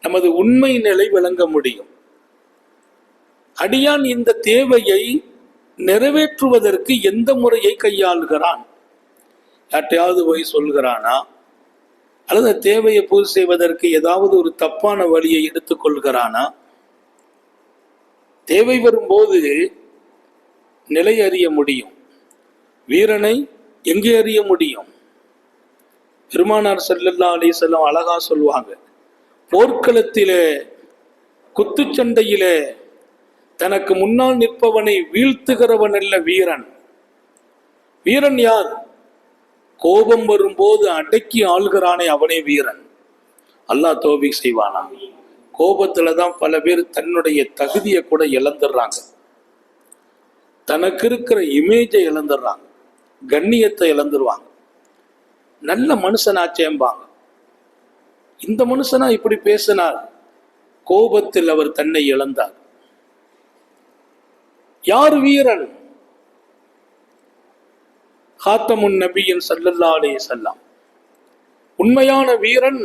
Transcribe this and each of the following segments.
நமது உண்மை நிலை விளங்க முடியும். அடியான் இந்த தேவையை நிறைவேற்றுவதற்கு எந்த முறையை கையாளுகிறான்? யார்ட்டையாவது போய் சொல்கிறானா? அல்லது தேவையை பூர்த்தி செய்வதற்கு ஏதாவது ஒரு தப்பான வழியை எடுத்துக்கொள்கிறானா? தேவை வரும்போது நிலை அறிய முடியும். வீரனை எங்கே அறிய முடியும்? பெருமானார் ஸல்லல்லாஹு அலைஹி வஸல்லம் அழகா சொல்வாங்க, போர்க்களத்திலே குத்துச்சண்டையிலே தனக்கு முன்னால் நிற்பவனை வீழ்த்துகிறவன் அல்ல வீரன். வீரன் யார்? கோபம் வரும்போது அடக்கி ஆள்கிறானே அவனே வீரன். அல்லாஹ் தௌஃபீக் செய்வானா? கோபத்துலதான் பல பேர் தன்னுடைய தகுதியை கூட இழந்துடுறாங்க, தனக்கு இருக்கிற இமேஜை இழந்துடுறாங்க, கண்ணியத்தை இழந்துருவாங்க. நல்ல மனுஷனாச்சேம்பாங்க. இந்த மனுஷனா இப்படி பேசினார், கோபத்தில் அவர் தன்னை இழந்தார். யார் வீரன்? காத்தமுன் நபியின் ஸல்லல்லாஹு அலைஹி வஸல்லம். உண்மையான வீரன்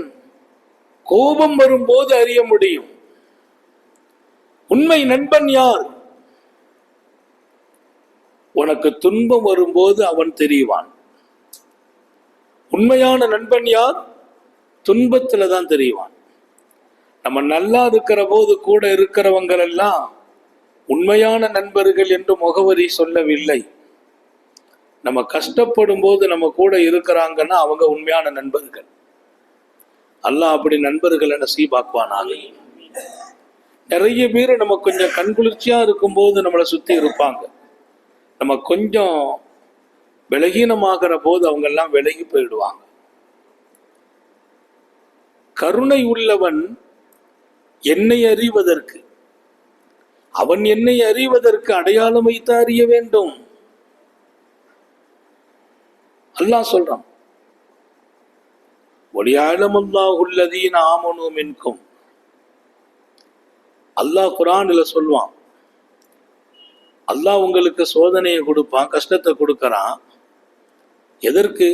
கோபம் வரும்போது அறிய முடியும். உண்மை நண்பன் யார்? உனக்கு துன்பம் வரும்போது அவன் தெரிவான். உண்மையான நண்பன் யார்? துன்பத்துல தான் தெரிவான். நம்ம நல்லா இருக்கிற போது கூட இருக்கிறவங்க எல்லாம் உண்மையான நண்பர்கள் என்று முகவரி சொல்லவில்லை. நம்ம கஷ்டப்படும் போது நம்ம கூட இருக்கிறாங்கன்னா அவங்க உண்மையான நண்பர்கள். அல்லாஹ் அப்படி நண்பர்களை நசீபாக்குவானாக. நிறைய பேர் நம்ம கொஞ்சம் கண்குளிர்ச்சியா இருக்கும்போது நம்மளை சுத்தி இருப்பாங்க. நம்ம கொஞ்சம் விலகீனமாகிற போது அவங்க எல்லாம் விலகி போயிடுவாங்க. கருணை உள்ளவன் என்னை அறிவதற்கு, அவன் என்னை அறிவதற்கு அடையாளம் வைத்து அறிய வேண்டும். அல்லாஹ் சொல்றான், ஒலியாலமுல்லாஹுல்லதீன ஆமனு மின்கும். அல்லாஹ் குர்ஆன்ல சொல்வான், அல்லாஹ் உங்களுக்கு சோதனையை கொடுப்பான், கஷ்டத்தை கொடுக்கறான். எதற்கு?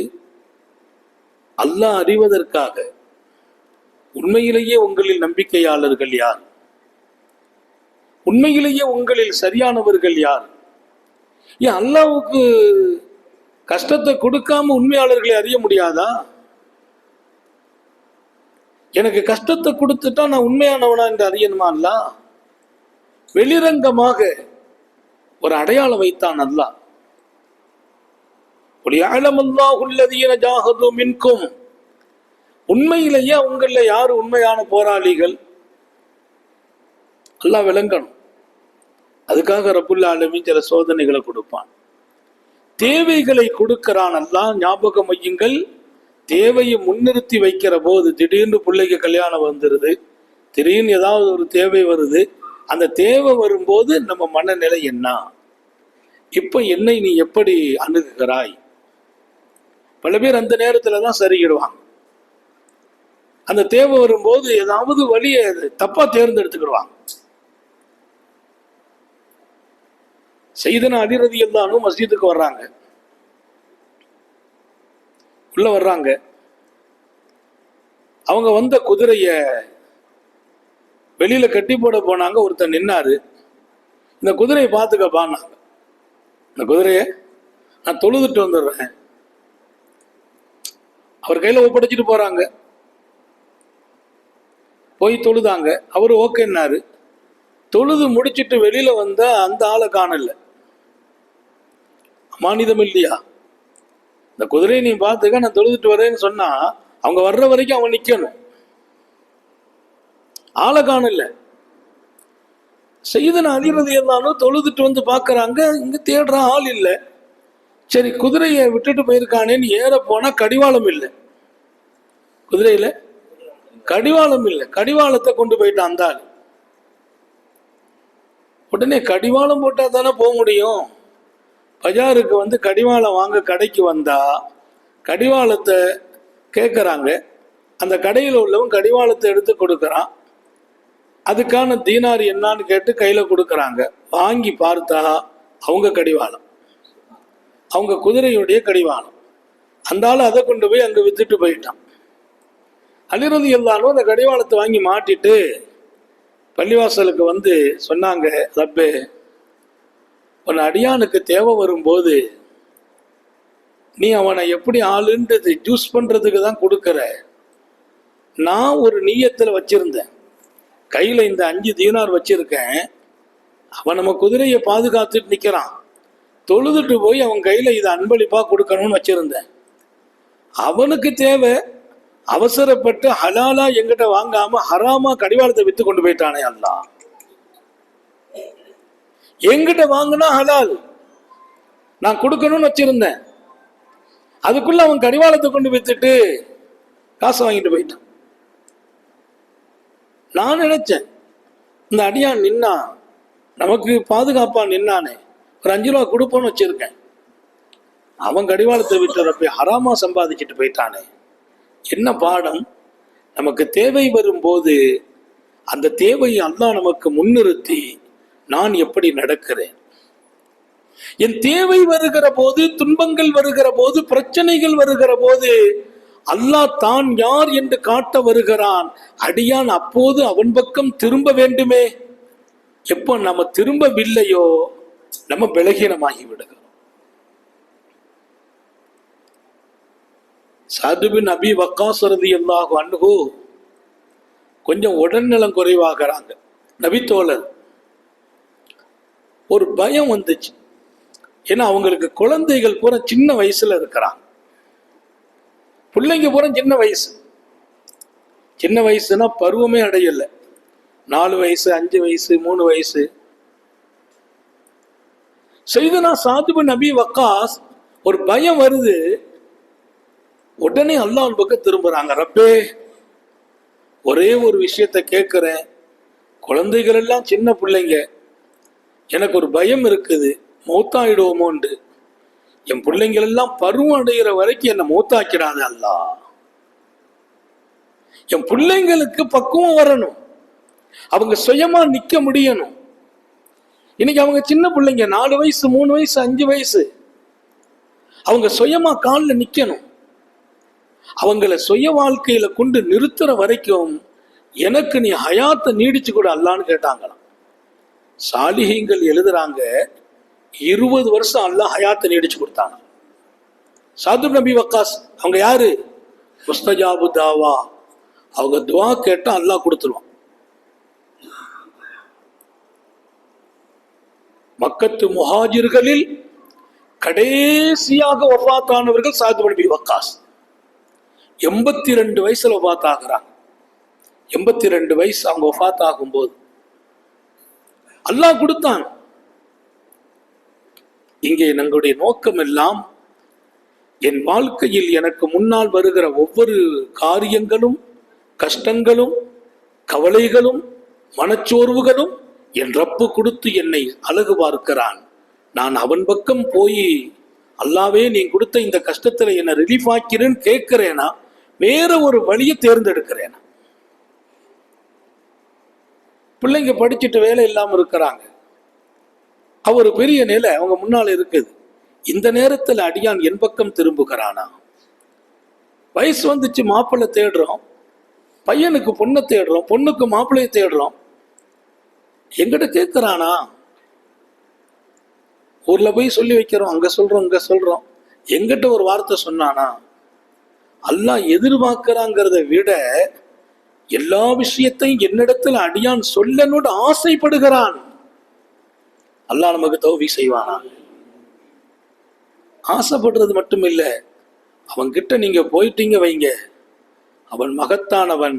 அல்லாஹ் அறிவதற்காக. உண்மையிலேயே உங்களில் நம்பிக்கையாளர்கள் யார்? உண்மையிலேயே உங்களில் சரியானவர்கள் யார்? ஏன் அல்லாஹ்வுக்கு கஷ்டத்தை கொடுக்காம உண்மையாளர்களை அறிய முடியாதா? எனக்கு கஷ்டத்தை கொடுத்துட்டா நான் உண்மையானவனா என்று அறியணுமா? அல்லாஹ் வெளிரங்கமாக ஒரு அடையாளம் வைத்தான். அல்லாஹ் உண்மையிலேயே உங்கள யாரு உண்மையான போராளிகள்? அல்லாஹ் விளங்கணும். அதுக்காக ரப்புல் ஆலமீன் சில சோதனைகளை கொடுப்பான், தேவைகளை கொடுக்கிறான். அல்லாஹ் ஞாபகம் வையுங்கள், தேவையை முன்னிறுத்தி வைக்கிற போது திடீர்னு பிள்ளைக்கு கல்யாணம் வந்துருது, திடீர்னு ஏதாவது ஒரு தேவை வருது. அந்த தேவை வரும்போது நம்ம மனநிலை என்ன? இப்ப என்னை நீ எப்படி அணுகுகிறாய்? பல பேர் அந்த நேரத்துல தான் சரிகிடுவாங்க. அந்த தேவை வரும்போது ஏதாவது வழியை தப்பா தேர்ந்தெடுத்துக்கிடுவாங்க. சையதுனா அலி ரலியல்லாஹு அன்ஹு மஸ்ஜிதுக்கு வர்றாங்க. உள்ள வர்றாங்க. அவங்க வந்த குதிரைய வெளியில கட்டி போட போனாங்க. ஒருத்தர் நின்னாரு, இந்த குதிரையை பார்த்துக்கப்பான்னாங்க. இந்த குதிரைய நான் தொழுதுட்டு வந்துடுறேன். அவர் கையில ஒப்படைச்சிட்டு போறாங்க. போய் தொழுதாங்க. அவரு ஓகேன்னாரு. தொழுது முடிச்சிட்டு வெளியில வந்தா அந்த ஆளை காணல. அமானிதம் இல்லையா? இந்த குதிரையை நீ பார்த்துக்க, நான் தொழுதுட்டு வரேன்னு சொன்னா அவங்க வர்ற வரைக்கும் அவன் நிக்கணும். ஆளை காணல. சையதுனா அலி ரலியல்லாஹு அன்ஹு தொழுதுட்டு வந்து பாக்குறாங்க, இங்க தேடுற ஆள் இல்லை. சரி, குதிரையை விட்டுட்டு போயிருக்கானேன்னு ஏற போனா கடிவாளம் இல்லை. குதிரையில கடிவாளம் இல்லை. கடிவாளத்தை கொண்டு போயிட்டான் அந்த ஆள். உடனே கடிவாளம் போட்டா தானே போக முடியும். பஜாருக்கு வந்து கடிவாளம் வாங்க கடைக்கு வந்தா கடிவாளத்தை கேட்குறாங்க. அந்த கடையில் உள்ளவன் கடிவாளத்தை எடுத்து கொடுக்குறான். அதுக்கான தீனார் என்னான்னு கேட்டு கையில் கொடுக்குறாங்க. வாங்கி பார்த்தா அவங்க கடிவாளம், அவங்க குதிரையுடைய கடிவாளம். அந்த ஆள் அதை கொண்டு போய் அங்கே வித்துட்டு போயிட்டான். அலி ரலியல்லாஹு அன்ஹு அந்த கடிவாளத்தை வாங்கி மாட்டிட்டு பள்ளிவாசலுக்கு வந்து சொன்னாங்க, ரப்பே, உன் அடியானுக்கு தேவை வரும்போது நீ அவனை எப்படி ஆளுன்றது ஜூஸ் பண்றதுக்கு தான் கொடுக்கற. நான் ஒரு நீயத்துல வச்சிருந்தேன், கையில இந்த 5 தீனார் வச்சிருக்கேன். அவன் நம்ம குதிரையை பாதுகாத்துட்டு நிக்கிறான், தொழுதுட்டு போய் அவன் கையில இதை அன்பளிப்பா கொடுக்கணும்னு வச்சிருந்தேன். அவனுக்கு தேவை, அவசரப்பட்டு ஹலாலா எங்கிட்ட வாங்காம ஹராமா கடிவாளத்தை வித்து கொண்டு போயிட்டானே அல்லாஹ். எங்கிட்ட வாங்கினா ஹலால், நான் கொடுக்கணும்னு வச்சிருந்தேன். அதுக்குள்ள அவன் கடிவாளத்தை கொண்டு வித்துட்டு காசை வாங்கிட்டு போயிட்டான். நான் நினைச்சேன், இந்த அடியான் நின்னா நமக்கு பாதுகாப்பா நின்னானே, ஒரு 5 ரூபா கொடுப்போன்னு வச்சிருக்கேன். அவன் கடிவாளத்தை விட்டுறப்ப ஹராமா சம்பாதிச்சுட்டு போயிட்டானே. என்ன பாடம்? நமக்கு தேவை வரும்போது அந்த தேவையை அல்லாஹ் நமக்கு முன்னிறுத்தி நான் எப்படி நடக்கிறேன். என் தேவை வருகிற போது, துன்பங்கள் வருகிற போது, பிரச்சனைகள் வருகிற போது அல்லாஹ் தான் யார் என்று காட்ட வருகிறான். அடியான் அப்போது அவன் பக்கம் திரும்ப வேண்டுமே. எப்போ நம்ம திரும்பவில்லையோ நம்ம பலகீனமாகி விடுகிறோம். சஅத் பின் அபி வக்காஸ் ரலியல்லாஹு அன்ஹு கொஞ்சம் உடல்நலம் குறைவாகிறாங்க. நபித்தோழர் ஒரு பயம் வந்துச்சு. ஏன்னா அவங்களுக்கு குழந்தைகள் பூரா சின்ன வயசுல இருக்கிறாங்க, பிள்ளைங்க பூரா சின்ன வயசு. சின்ன வயசுனா பருவமே அடையல, 4 வயசு, 5 வயசு, 3 வயசு. சையதுனா சஅத் பின் அபி வக்காஸ் ஒரு பயம் வருது. உடனே அல்லாஹ் பக்கம் திரும்புறாங்க. ரப்பே, ஒரே ஒரு விஷயத்த கேட்கிறேன், குழந்தைகள் எல்லாம் சின்ன பிள்ளைங்க, எனக்கு ஒரு பயம் இருக்குது, மௌத்தாயிடுவோமோண்டு. என் பிள்ளைங்கள் எல்லாம் பருவம் அடைகிற வரைக்கும் என்னை மௌத்தாக்கிறாங்க அல்லாஹ். என் பிள்ளைங்களுக்கு பக்குவம் வரணும், அவங்க சுயமா நிக்க முடியணும். இன்னைக்கு அவங்க சின்ன பிள்ளைங்க, 4 வயசு, 3 வயசு, 5 வயசு. அவங்க சுயமா காலில் நிக்கணும். அவங்கள சுய வாழ்க்கையில கொண்டு நிறுத்துற வரைக்கும் எனக்கு நீ ஹயாத்தை நீடிச்சு கூட அல்லான்னு கேட்டாங்களாம். சாலிஹீங்கள் எழுதுறாங்க, 20 வருஷம் அல்லாஹ் ஹயாத்தை நீடிச்சு கொடுத்தாங்க. சஅத் பின் அபி வக்காஸ் அவங்க யாரு? முஸ்தஜாபு தாவா. அவங்க துவா கேட்டா அல்லாஹ் கொடுத்துருவான். மக்கத்து முஹாஜிர்களில் கடைசியாக வஃபாத்தானவர்கள் சஅத் பின் அபி வக்காஸ். 82 வயசுல வஃபாத் ஆகுறாங்க. 82 வயசு அவங்க வஃபாத் ஆகும்போது அல்லாஹ் கொடுத்தான். இங்கே நம்முடைய நோக்கம் எல்லாம், என் வாழ்க்கையில் எனக்கு முன்னால் வருகிற ஒவ்வொரு காரியங்களும், கஷ்டங்களும், கவலைகளும், மனச்சோர்வுகளும் என் ரப்பு கொடுத்து என்னை அழகு பார்க்கிறான். நான் அவன் பக்கம் போய் அல்லாவே நீ கொடுத்த இந்த கஷ்டத்துல என்னை ரிலீஃப் ஆக்கிறேன்னு கேட்கிறேனா, வேற ஒரு வழியை தேர்ந்தெடுக்கிறேனா? பிள்ளைங்க படிச்சுட்டு வேலை இல்லாம இருக்கிறாங்க, ஒரு பெரிய நிலை அவங்க முன்னால இருக்குது. இந்த நேரத்தில் அடியான் என் பக்கம் திரும்புகிறானா? வயசு வந்துச்சு, மாப்பிள்ளை தேடுறோம், பையனுக்கு பொண்ணை தேடுறோம், பொண்ணுக்கு மாப்பிள்ளையை தேடுறோம். எங்கிட்ட கேட்கிறானா? ஊர்ல போய் சொல்லி வைக்கிறோம், அங்க சொல்றோம், இங்க சொல்றோம். எங்கிட்ட ஒரு வார்த்தை சொன்னானா? அல்லாஹ் எதிர்பார்க்கிறாங்கிறத விட எல்லா விஷயத்தையும் என்னிடத்துல அடியான் சொல்லணும்னு ஆசைப்படுகிறான். அல்லாஹ் நமக்கு தௌஃபீக் செய்வானா? ஆசைப்படுறது மட்டும் இல்ல, அவன்கிட்ட நீங்க போயிட்டீங்க வைங்க, அவன் மகத்தானவன்.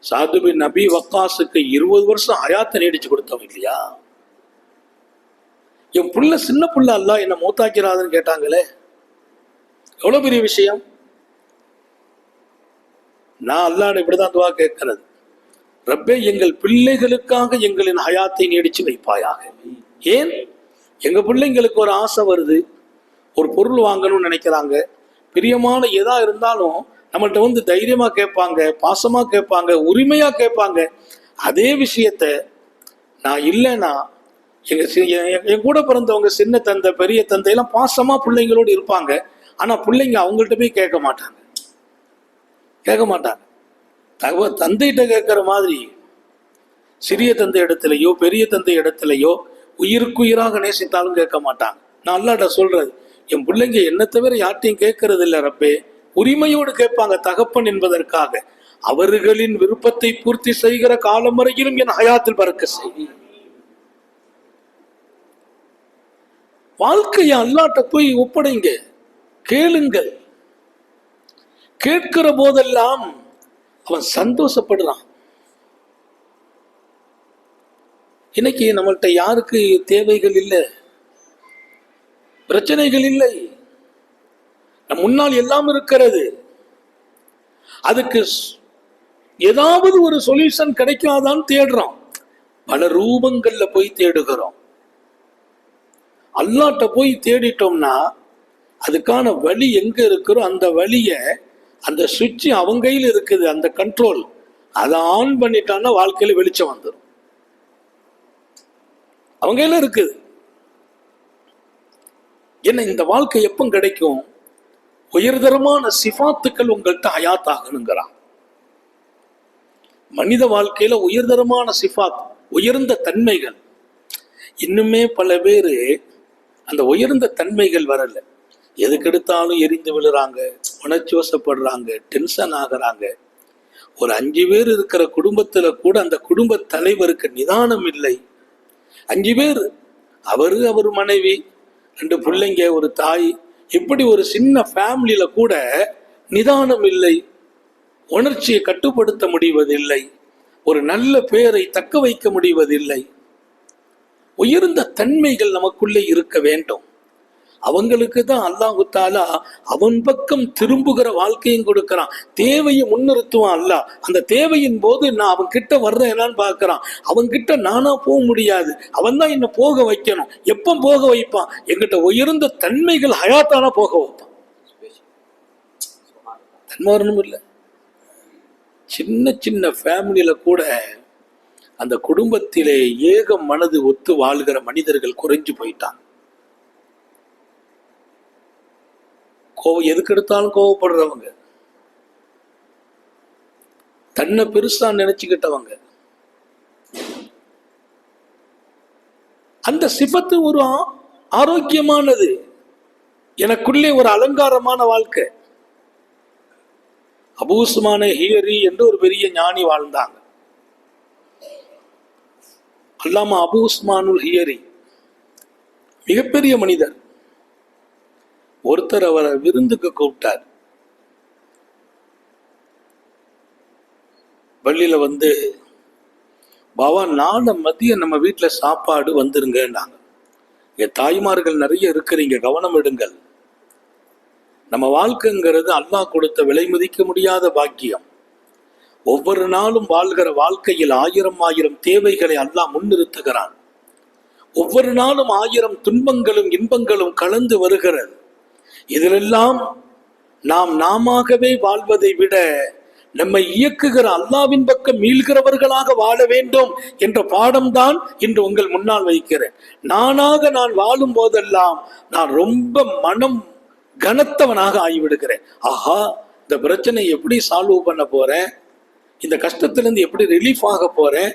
சஅத் பின் அபி வக்காஸுக்கு 20 வருஷம் ஹயாத்தை நீடிச்சு கொடுத்தவன் இல்லையா? என் புள்ள சின்ன புள்ள அல்லாஹ் என்ன மூத்தாக்கிறாதுன்னு கேட்டாங்களே, எவ்வளவு பெரிய விஷயம். நான் அல்லாஹ்ட இப்படிதான் துவா கேட்கிறது, ரப்பே எங்கள் பிள்ளைகளுக்காக எங்களின் ஹயாத்தை நீடிச்சு வைப்பாயாக. ஏன்? எங்க பிள்ளைங்களுக்கு ஒரு ஆசை வருது, ஒரு பொருள் வாங்கணும்னு நினைக்கிறாங்க, பிரியமான எதா இருந்தாலும் நம்மள்ட்ட வந்து தைரியமா கேட்பாங்க, பாசமா கேட்பாங்க, உரிமையா கேட்பாங்க. அதே விஷயத்த நான் இல்லைன்னா என் கூட பிறந்தவங்க சின்ன தந்தை, பெரிய தந்தை எல்லாம் பாசமா பிள்ளைங்களோடு இருப்பாங்க. ஆனா பிள்ளைங்க அவங்கள்ட்ட போய் கேட்க மாட்டாங்க. தந்தைகிட்ட கேட்கிற மாதிரி சிறிய தந்தை இடத்துலையோ பெரிய தந்தை இடத்துலையோ உயிருக்குயிராக நேசித்தாலும் கேட்க மாட்டாங்க. நான் அல்லாஹ்ட்ட சொல்றது, என் பிள்ளைங்க என்ன தவிர யார்ட்டையும் கேட்கறது இல்லை ரப்பே. உரிமையோடு கேட்பாங்க தகப்பன் என்பதற்காக. அவர்களின் விருப்பத்தை பூர்த்தி செய்கிற காலம் வரையிலும் என் ஹயாத்தில் பறக்க செய். வாழ்க்கையை அல்லாஹ்ட்ட போய் ஒப்படைங்க, கேளுங்கள். கேட்கிற போதெல்லாம் அவன் சந்தோஷப்படுறான். இன்னைக்கு நம்மள்கிட்ட யாருக்கு தேவைகள் இல்லை, பிரச்சனைகள் இல்லை, நம் முன்னால் எல்லாம் இருக்கிறது. அதுக்கு ஏதாவது ஒரு சொல்யூஷன் கிடைக்காதான் தேடுறோம். பல ரூபங்கள்ல போய் தேடுகிறோம். அல்லாஹ்ட்ட போய் தேடிட்டோம்னா அதுக்கான வழி எங்க இருக்கிறோ அந்த வழிய, அந்த சுவிட்ச் அவங்க கையில் இருக்குது, அந்த கண்ட்ரோல் அதை ஆன் பண்ணிட்டான்னா வாழ்க்கையில வெளிச்சம் வந்துடும். அவங்க கையில இருக்குது. என்ன இந்த வாழ்க்கை எப்போ கிடைக்கும்? உயர்தரமான சிஃபாத்துக்கள் உங்கள்கிட்ட ஹயாத் ஆகணுங்கிறான். மனித வாழ்க்கையில உயர்தரமான சிஃபாத், உயர்ந்த தன்மைகள். இன்னுமே பல பேரு அந்த உயர்ந்த தன்மைகள் வரல. எதுக்கெடுத்தாலும் எரிந்து விழுறாங்க, உணர்ச்சி வசப்படுறாங்க, டென்ஷன் ஆகுறாங்க. ஒரு 5 பேர் இருக்கிற குடும்பத்துல கூட அந்த குடும்ப தலைவருக்கு நிதானம் இல்லை. 5 பேர், அவர் மனைவி, 2 பிள்ளைங்க, ஒரு தாய், இப்படி ஒரு சின்ன ஃபேமிலியில கூட நிதானம் இல்லை, உணர்ச்சியை கட்டுப்படுத்த முடிவதில்லை, ஒரு நல்ல பெயரை தக்க வைக்க முடிவதில்லை. உயர்ந்த தன்மைகள் நமக்குள்ளே இருக்க வேண்டும். அவங்களுக்கு தான் அல்லாஹ் தஆலா அவன் பக்கம் திரும்புகிற வாழ்க்கையும் கொடுக்கிறான். தேவையை முன்னிறுத்துவான் அல்லாஹ். அந்த தேவையின் போது நான் அவன் கிட்ட வர்றேன் என்னன்னு பார்க்கறான். அவன் கிட்ட நானா போக முடியாது, அவன் தான் என்ன போக வைக்கணும். எப்ப போக வைப்பான்? எங்கிட்ட உயர்ந்த தன்மைகள் ஹயாத்தானா போக வைப்பான். தன்மாரணும் இல்லை. சின்ன சின்ன ஃபேமிலியில கூட அந்த குடும்பத்திலே ஏக மனது ஒத்து வாழ்கிற மனிதர்கள் குறைஞ்சு போயிட்டான். எதுக்கு எடுத்தாலும் கோவப்படுறவங்க, தன்னை பெருசா நினைச்சுக்கிட்டவங்க. அந்த சிஃபத்து ஒரு ஆரோக்கியமானது, எனக்குள்ளே ஒரு அலங்காரமான வாழ்க்கை. அபூ உஸ்மான் ஹியரி என்று ஒரு பெரிய ஞானி வாழ்ந்தாங்க. அல்லாமா அபூ உஸ்மானுல் ஹியரி மிகப்பெரிய மனிதர். ஒருத்தர் அவரை விருந்துக்கு கூப்பிட்டார். பள்ளியில வந்து, பாவா நாளை மதியம் நம்ம வீட்டுல சாப்பாடு வந்துருங்கன்னாங்க. என் தாய்மார்கள் நிறைய இருக்கிறீங்க, கவனம் எடுங்கள். நம்ம வாழ்க்கைங்கிறது அல்லாஹ் கொடுத்த விலை மதிக்க முடியாத பாக்கியம். ஒவ்வொரு நாளும் வாழ்கிற வாழ்க்கையில் 1000 தேவைகளை அல்லாஹ் முன்னிறுத்துகிறான். ஒவ்வொரு நாளும் 1000 துன்பங்களும் இன்பங்களும் கலந்து வருகிறது. இதிலெல்லாம் நாம் நாமவே வாழ்வதை விட நம்மை இயக்குகிற அல்லாவின் பக்கம் மீள்கிறவர்களாக வாழ வேண்டும் என்ற பாடம்தான் இன்று உங்கள் முன்னால் வைக்கிறேன். நானாக நான் வாழும் போதெல்லாம் நான் ரொம்ப மனம் கனத்தவனாக ஆகிவிடுகிறேன். ஆஹா, இந்த பிரச்சனை எப்படி சால்வ் பண்ண போறேன், இந்த கஷ்டத்திலிருந்து எப்படி ரிலீஃப் ஆக போறேன்,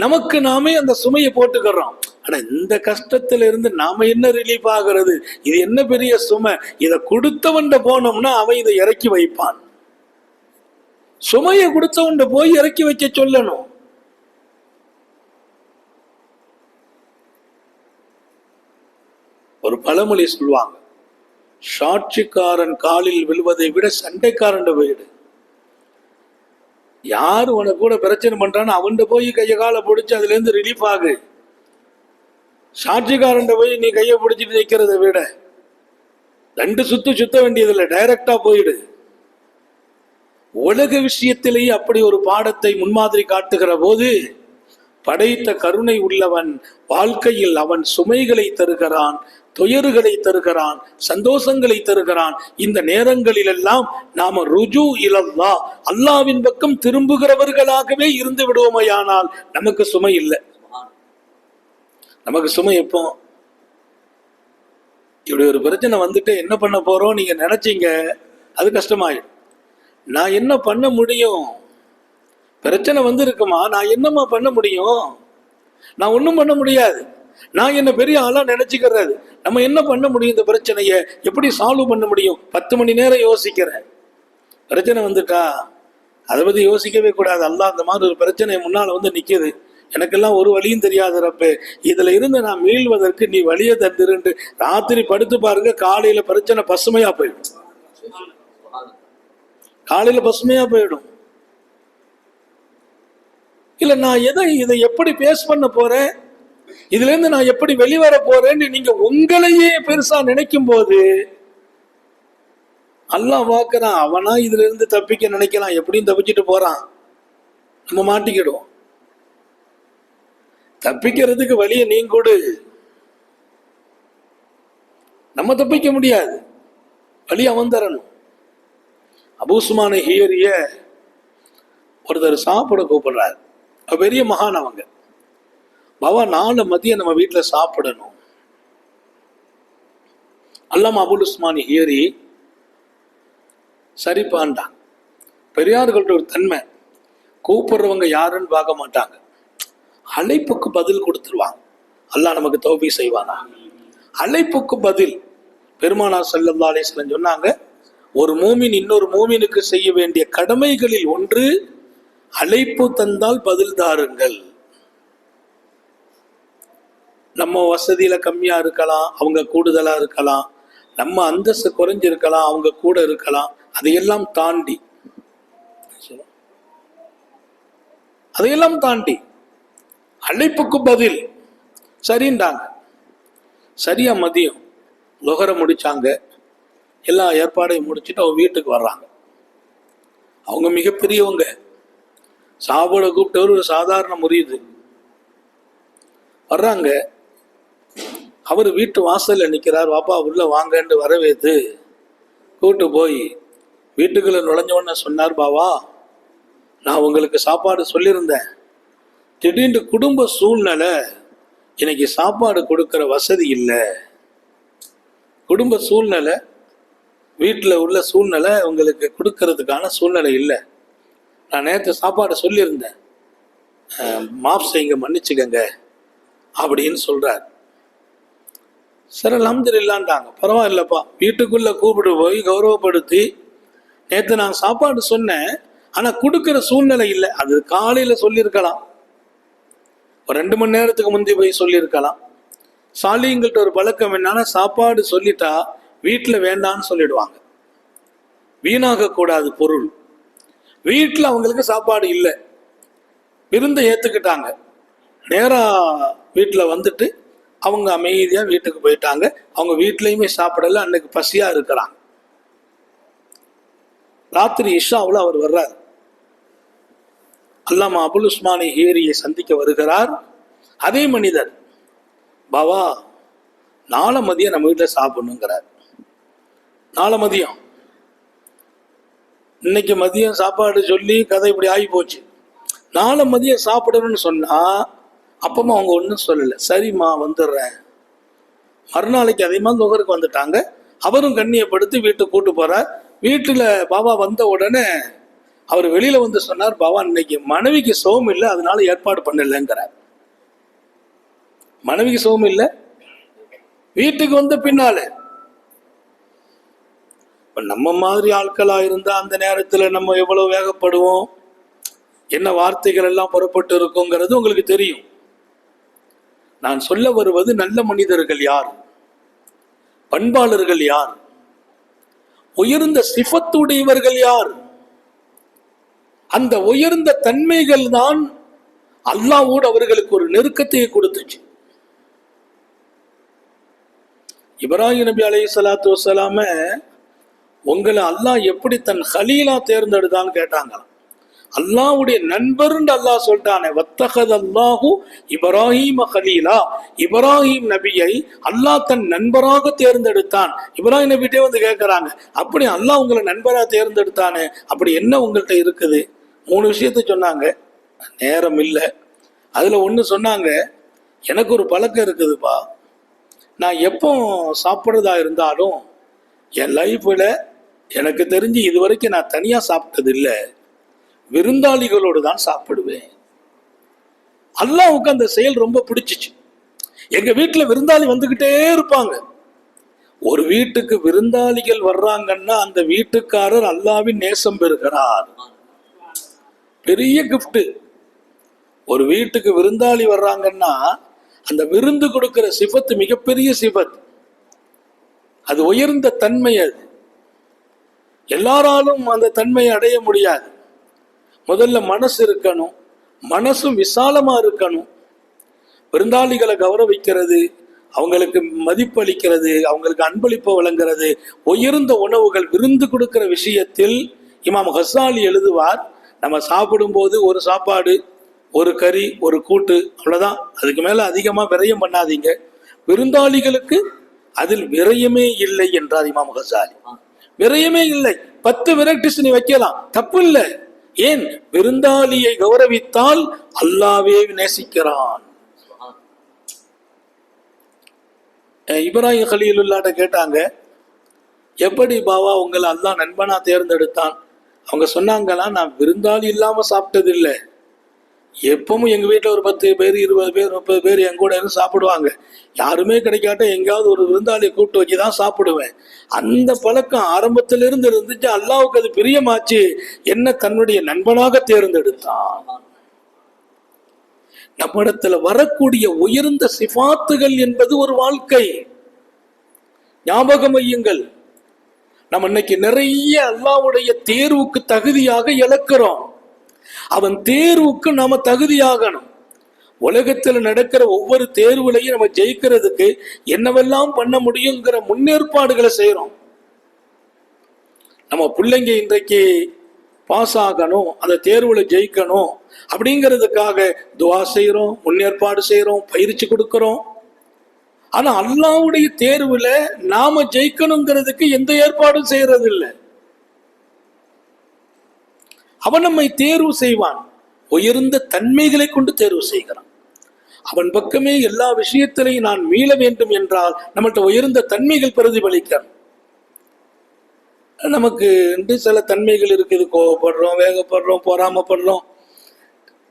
நமக்கு நாமே அந்த சுமையை போட்டுக்கிறோம். ஆனா இந்த கஷ்டத்துல இருந்து நாம என்ன ரிலீஃப் ஆகிறது? இது என்ன பெரிய சுமை? இதை கொடுத்தவன்ட போனோம்னா அவன் இதை இறக்கி வைப்பான். சுமையை கொடுத்தவன்ட போய் இறக்கி வைக்க சொல்லணும். ஒரு பழமொழி சொல்லுவாங்க, சாட்சிக்காரன் காலில் விழுவதை விட சண்டைக்காரன் வீடு. யாரு உனக்கு கூட பிரச்சனை பண்றான்னு அவன்கிட்ட போய் கைய காலை பிடிச்சு அதுல இருந்து ரிலீஃப் ஆகு. சாட்சிக்காரன் போய் நீ கையை பிடிச்சிட்டு நிக்கிறத விட 2 சுத்த வேண்டியதில்லை, டைரக்டா போயிடு. உலக விஷயத்திலேயே அப்படி ஒரு பாடத்தை முன்மாதிரி காட்டுகிற போது, படைத்த கருணை உள்ளவன் வாழ்க்கையில் அவன் சுமைகளை தருகிறான், துயர்களை தருகிறான், சந்தோஷங்களை தருகிறான். இந்த நேரங்களில் எல்லாம் நாம ருஜு இலல்லாஹ், அல்லாவின் பக்கம் திரும்புகிறவர்களாகவே இருந்து விடுவோமையானால் நமக்கு சுமை இல்லை. நமக்கு சுமை எப்போ? இப்படி ஒரு பிரச்சனை வந்துட்டு என்ன பண்ண போறோம் நீங்க நினைச்சீங்க, அது கஷ்டமாயிடும். நான் என்ன பண்ண முடியும்? பிரச்சனை வந்திருக்குமா, நான் என்னம்மா பண்ண முடியும்? நான் ஒன்றும் பண்ண முடியாது. நான் என்ன பெரிய ஆளா நினைச்சுக்கிறது. நம்ம என்ன பண்ண முடியும்? இந்த பிரச்சனையை எப்படி சால்வ் பண்ண முடியும்? 10 மணி நேரம் யோசிக்கிறேன். பிரச்சனை வந்துட்டா அதை பத்தி யோசிக்கவே கூடாது. அல்லாஹ் அந்த மாதிரி ஒரு பிரச்சனை முன்னால வந்து நிக்குது, எனக்கெல்லாம் ஒரு வழியும் தெரியாது ரப்பே, இதுல இருந்து நான் மீள்வதற்கு நீ வழியை தந்துருண்டு ராத்திரி படுத்து பாருங்க, காலையில பிரச்சனை பசுமையா போயிடும். காலையில பசுமையா போயிடும். இல்ல நான் இதை எப்படி பேஸ் பண்ண போறேன், இதுல இருந்து நான் எப்படி வெளிவர போறேன்னு நீங்க உங்களையே பெருசா நினைக்கும் போது அல்லாஹ் பார்க்கறான். அவனா இதுல இருந்து தப்பிக்க நினைக்கலாம், எப்படியும் தப்பிச்சுட்டு போறான், நம்ம மாட்டிக்கிடுவோம். தப்பிக்கிறதுக்கு வழியை நீங்க கொடு, நம்ம தப்பிக்க முடியாது, வழி அவன் தரணும். அபூ உஸ்மான் ஹியரிய ஒருத்தர் சாப்பிட கூப்பிடுறாரு. பெரிய மகான் அவங்க. பாபா 4 மதியம் நம்ம வீட்டுல சாப்பிடணும். அல்லாம அபூ உஸ்மான் ஹியரி சரிப்பான்டான். பெரியார்கள்ட்ட ஒரு தன்மை, கூப்பிடுறவங்க யாருன்னு பார்க்க மாட்டாங்க, அழைப்புக்கு பதில் கொடுத்துருவாங்க. அல்லாஹ் நமக்கு தௌபீக் செய்வானா. அழைப்புக்கு பதில். பெருமானார் ஸல்லல்லாஹு அலைஹி வஸல்லம் சொன்னாங்க, ஒரு மூமின் இன்னொரு மூமினுக்கு செய்ய வேண்டிய கடமைகளில் ஒன்று அழைப்பு தந்தால் பதில் தாருங்கள். நம்ம வசதியில கம்மியா இருக்கலாம், அவங்க கூடுதலா இருக்கலாம், நம்ம அந்தஸ்து குறைஞ்சிருக்கலாம், அவங்க கூட இருக்கலாம், அதையெல்லாம் தாண்டி அழைப்புக்கு பதில் சரின்றாங்க. சரியா மதியம் லுஹர முடிச்சாங்க, எல்லா ஏற்பாடையும் முடிச்சுட்டு அவங்க வீட்டுக்கு வர்றாங்க. அவங்க மிகப்பெரியவங்க, சாப்பிட கூப்பிட்டவர் ஒரு சாதாரண முரீது. வர்றாங்க, அவர் வீட்டு வாசல்ல நிற்கிறார். வாப்பா உள்ள வாங்கன்னு வரவேற்று கூட்டு போய் வீட்டுக்குள்ள நுழைஞ்சோன்னு சொன்னார், பாவா நான் உங்களுக்கு சாப்பாடு சொல்லியிருந்தேன், திடீர்னு குடும்ப சூழ்நிலை இன்னைக்கு சாப்பாடு கொடுக்கிற வசதி இல்லை, குடும்ப சூழ்நிலை வீட்டில் உள்ள சூழ்நிலை உங்களுக்கு கொடுக்கறதுக்கான சூழ்நிலை இல்லை, நான் நேற்று சாப்பாடு சொல்லியிருந்தேன், மாஃப் செய்யுங்க, மன்னிச்சுக்கங்க அப்படின்னு சொல்றார். சரி அல்ஹம்துலில்லாஹ்ன்றாங்க. பரவாயில்லப்பா, வீட்டுக்குள்ள கூப்பிட்டு போய் கௌரவப்படுத்தி, நேற்று நான் சாப்பாடு சொன்னேன் ஆனா கொடுக்கிற சூழ்நிலை இல்லை, அது காலையில சொல்லியிருக்கலாம், ஒரு 2 மணி நேரத்துக்கு முந்தி போய் சொல்லியிருக்கலாம். சாலிங்கள்ட்ட ஒரு பழக்கம் என்னன்னா, சாப்பாடு சொல்லிட்டா வீட்டுல வேண்டான்னு சொல்லிடுவாங்க, வீணாக கூடாது பொருள். வீட்டுல அவங்களுக்கு சாப்பாடு இல்லை, விருந்தை ஏத்துக்கிட்டாங்க, நேரா வீட்டுல வந்துட்டு அவங்க அமைதியா வீட்டுக்கு போயிட்டாங்க. அவங்க வீட்லயுமே சாப்பிடல, அன்னைக்கு பசியா இருக்கிறாங்க. ராத்திரி இஷாவில் அவர் வர்றார். அல்லாமா அபுல் உஸ்மான் ஹியரியை சந்திக்க வருகிறார். அதே மனிதர், பாவா நாளை மதியம் நம்ம வீட்டுல சாப்பிடணுங்கிறார். நாளை மதியம், இன்னைக்கு மதியம் சாப்பாடு சொல்லி கதை இப்படி ஆகி போச்சு. நாளை மதியம் சாப்பிடணும்னு சொன்னா அப்பமா அவங்க ஒன்றும் சொல்லலை, சரிம்மா வந்துடுறேன். மறுநாளைக்கு அதே மாதிரி நுகருக்கு வந்துட்டாங்க. அவரும் கண்ணியப்படுத்தி வீட்டுக்கு கூட்டு போறார். வீட்டுல பாபா வந்த உடனே அவர் வெளியில வந்து சொன்னார், பாபா இன்னைக்கு மனைவிக்கு சோம் இல்லை, அதனால ஏற்பாடு பண்ணலங்கிறார். மனைவிக்கு சோம் இல்லை, வீட்டுக்கு வந்த பின்னால. நம்ம மாதிரி ஆட்களா இருந்தா அந்த நேரத்துல நம்ம எவ்வளவு வேகப்படுவோம், என்ன வார்த்தைகள் எல்லாம் புறப்பட்டு இருக்குங்கிறது உங்களுக்கு தெரியும். நான் சொல்ல வருவது, நல்ல மனிதர்கள் யார், பண்பாளர்கள் யார், உயர்ந்த சிஃபத்துடையவர்கள் யார், அந்த உயர்ந்த தன்மைகள் தான் அல்லாஹ்வோடு அவர்களுக்கு ஒரு நெருக்கத்தை கொடுத்துச்சு. இப்ராஹிம் நபி அலைஹிஸ்ஸலாத்து வஸ்ஸலாம உங்களை அல்லாஹ் எப்படி தன் ஹலீலா தேர்ந்தெடுத்தான்னு கேட்டாங்களாம். அல்லாஹ்வுடைய நண்பர்ன்னு அல்லாஹ் சொல்லிட்டானே, வத்தகதல்லாஹு இப்ராஹீம ஹலீலா, இப்ராஹிம் நபியை அல்லாஹ் தன் நண்பராக தேர்ந்தெடுத்தான். இப்ராஹிம் நபிட்டே வந்து கேட்கறாங்க, அப்படி அல்லாஹ் உங்களை நண்பரா தேர்ந்தெடுத்தானே, அப்படி என்ன உங்கள்கிட்ட இருக்குது? 3 விஷயத்த சொன்னாங்க, நேரம் இல்லை. அதுல ஒண்ணு சொன்னாங்க, எனக்கு ஒரு பழக்கம் இருக்குதுப்பா, நான் எப்போ சாப்பிட்றதா இருந்தாலும் என் லைஃப்ல எனக்கு தெரிஞ்சு இது வரைக்கும் நான் தனியா சாப்பிட்டது இல்லை, விருந்தாளிகளோடு தான் சாப்பிடுவேன். அல்லாஹ்வுக்கு அந்த செயல் ரொம்ப பிடிச்சிச்சு. எங்க வீட்டுல விருந்தாளி வந்துகிட்டே இருப்பாங்க. ஒரு வீட்டுக்கு விருந்தாளிகள் வர்றாங்கன்னா அந்த வீட்டுக்காரர் அல்லாஹ்வின் நேசம் பெறுகிறார். பெரிய கிஃப்ட். ஒரு வீட்டுக்கு விருந்தாளி வர்றாங்கன்னா அந்த விருந்து கொடுக்கிற சிபத்து மிகப்பெரிய சிபத். அது உயர்ந்த தன்மை. அது எல்லாராலும் அந்த தன்மையை அடைய முடியாது. முதல்ல மனசு இருக்கணும், மனசும் விசாலமா இருக்கணும். விருந்தாளிகளை கௌரவிக்கிறது, அவங்களுக்கு மதிப்பு அளிக்கிறது, அவங்களுக்கு அன்பளிப்பு வழங்குறது, உயர்ந்த உணவுகள் விருந்து கொடுக்கிற விஷயத்தில் இமாம் கஸ்ஸாலி எழுதுவார், நம்ம சாப்பிடும் போது ஒரு சாப்பாடு, ஒரு கறி, ஒரு கூட்டு, அவ்வளவுதான். அதுக்கு மேல அதிகமா விரயம் பண்ணாதீங்க. விருந்தாளிகளுக்கு அதில் விரயமே இல்லை என்றார் இமாம் கஸ்ஸாலி. விரயமே இல்லை. 10 வெரைட்டிஸ் நீ வைக்கலாம், தப்பு இல்லை. ஏன்? விருந்தாளியை கௌரவித்தால் அல்லாஹ்வே நேசிக்கிறான். இப்ராஹிம் கலீலுல்லாஹ்ட்ட கேட்டாங்க, எப்படி பாவா உங்களை அல்லாஹ் நண்பனா தேர்ந்தெடுத்தான்? அவங்க சொன்னாங்களா, நான் விருந்தாளி இல்லாம சாப்பிட்டது இல்லை. எப்பவும் எங்க வீட்டுல ஒரு 10 பேர் 20 பேர் 30 பேர் என் கூட இருந்து சாப்பிடுவாங்க. யாருமே கிடைக்காட்ட எங்கேயாவது ஒரு விருந்தாளியை கூப்பிட்டு வச்சுதான் சாப்பிடுவேன். அந்த பழக்கம் ஆரம்பத்திலிருந்து இருந்துச்சு. அல்லாஹ்வுக்கு அது பிரியமாச்சு, என்ன தன்னுடைய நண்பனாக தேர்ந்தெடுத்தான். நம்மிடத்துல வரக்கூடிய உயர்ந்த சிஃபாத்துகள் என்பது ஒரு வாழ்க்கை. ஞாபகம் வையுங்கள், நம்ம இன்னைக்கு நிறைய அல்லாஹ்வுடைய தேர்வுக்கு தகுதியாக இழக்கிறோம். அவன் தேர்வுக்கு நாம தகுதியாகணும். உலகத்தில் நடக்கிற ஒவ்வொரு தேர்வுலையும் நம்ம ஜெயிக்கிறதுக்கு என்னவெல்லாம் பண்ண முடியுங்கிற முன்னேற்பாடுகளை செய்யறோம். நம்ம பிள்ளைங்க இன்றைக்கு பாஸ் ஆகணும், அந்த தேர்வுல ஜெயிக்கணும் அப்படிங்கிறதுக்காக துவா செய்யறோம், முன்னேற்பாடு செய்யறோம், பயிற்சி கொடுக்கிறோம். ஆனா அல்லாஹ்வுடைய தேர்வுல நாம ஜெயிக்கணுங்கிறதுக்கு எந்த ஏற்பாடும் செய்யறது இல்லை. அவன் நம்மை தேர்வு செய்வான், உயர்ந்த தன்மைகளை கொண்டு தேர்வு செய்கிறான். அவன் பக்கமே எல்லா விஷயத்திலையும் நான் மீள வேண்டும் என்றால் நம்மள்ட்ட உயர்ந்த தன்மைகள் பிரதிபலிக்கணும். நமக்கு சில தன்மைகள் இருக்குது, கோவப்படுறோம், வேகப்படுறோம், பொறாமப்படுறோம்,